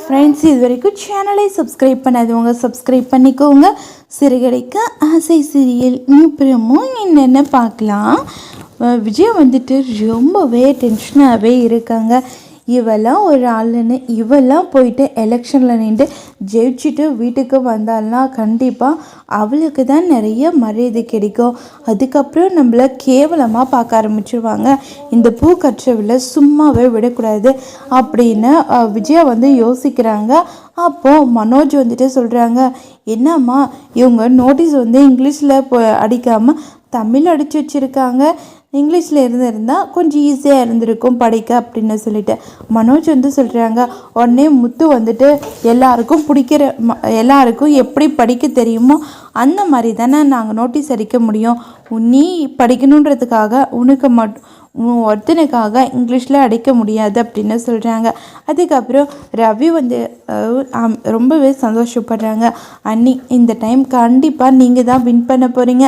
Friends, இது வரைக்கும் சேனலை சப்ஸ்கிரைப் பண்ணாதவங்க சப்ஸ்கிரைப் பண்ணிக்கோங்க. சிறுகதைக்கு ஆசை சீரியல் நியூ என்னென்ன பார்க்கலாம். விஜய் வந்துட்டு ரொம்பவே டென்ஷனாகவே இருக்காங்க. இவெல்லாம் ஒரு ஆளுன்னு இவெல்லாம் போயிட்டு எலெக்ஷனில் நின்று ஜெயிச்சுட்டு வீட்டுக்கு வந்தால்னா கண்டிப்பாக அவளுக்கு தான் நிறைய மரியாதை கிடைக்கும். அதுக்கப்புறம் நம்மளை கேவலமாக பார்க்க ஆரம்பிச்சிருவாங்க. இந்த பூ கற்றவில் சும்மாவே விடக்கூடாது அப்படின்னு விஜயா வந்து யோசிக்கிறாங்க. அப்போது மனோஜ் வந்துட்டு சொல்கிறாங்க, என்னம்மா இவங்க நோட்டீஸ் வந்து இங்கிலீஷில் அடிக்காமல் தமிழ் அடித்து வச்சுருக்காங்க. இங்கிலீஷில் இருந்திருந்தால் கொஞ்சம் ஈஸியாக இருந்திருக்கும் படிக்க அப்படின்னு சொல்லிட்டு மனோஜ் வந்து சொல்கிறாங்க. உடனே முத்து வந்துட்டு எல்லாருக்கும் பிடிக்கிற எல்லாருக்கும் எப்படி படிக்க தெரியுமோ அந்த மாதிரி தானே நாங்கள் நோட்டீஸ் அடிக்க முடியும். நீ படிக்கணுன்றதுக்காக உனக்கு ஒருத்தனுக்காக இங்கிலீஷில் அடிக்க முடியாது அப்படின்னு சொல்கிறாங்க. அதுக்கப்புறம் ரவி வந்து ரொம்பவே சந்தோஷப்படுறாங்க. அண்ணி, இந்த டைம் கண்டிப்பாக நீங்கள் தான் வின் பண்ண போகிறீங்க,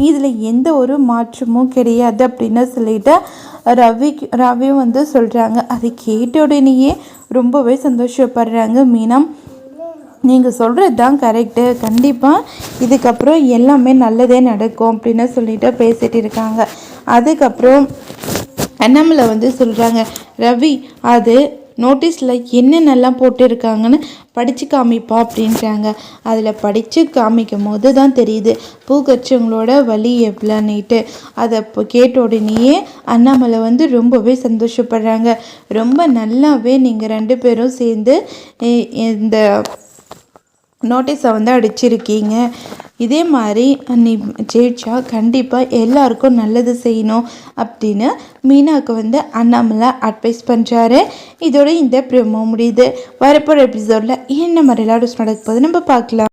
இதில் எந்த ஒரு மாற்றமும் கிடையாது அப்படின்னு சொல்லிட்டு ரவி வந்து சொல்கிறாங்க. அதை கேட்ட உடனேயே ரொம்பவே சந்தோஷப்படுறாங்க. மீனா, நீங்கள் சொல்கிறது தான் கரெக்டு, கண்டிப்பாக இதுக்கப்புறம் எல்லாமே நல்லதே நடக்கும் அப்படின்னு சொல்லிட்டு பேசிகிட்டு இருக்காங்க. அதுக்கப்புறம் அண்ணாமலை வந்து சொல்கிறாங்க, ரவி அது நோட்டீஸில் என்னென்னலாம் போட்டிருக்காங்கன்னு படித்து காமிப்பா அப்படின்றாங்க. அதில் படித்து காமிக்கும் போது தான் தெரியுது பூக்கச்சவங்களோட வலி எவ்வளோன்னுட்டு. அதை இப்போ கேட்ட உடனேயே அண்ணாமலை வந்து ரொம்பவே சந்தோஷப்படுறாங்க. ரொம்ப நல்லாவே நீங்கள் 2 பேரும் சேர்ந்து இந்த நோட்டீஸை வந்து அடிச்சிருக்கீங்க. இதே மாதிரி நீ ஜெயிச்சா கண்டிப்பாக எல்லாருக்கும் நல்லது செய்யணும் அப்படின்னு மீனாவுக்கு வந்து அண்ணாமலை அட்வைஸ் பண்ணுறாரு. இதோட இந்த ப்ரோமோ முடியுது. வரப்போகிற எபிசோடில் என்ன மாதிரி நடக்க போகுது நம்ம பார்க்கலாம்.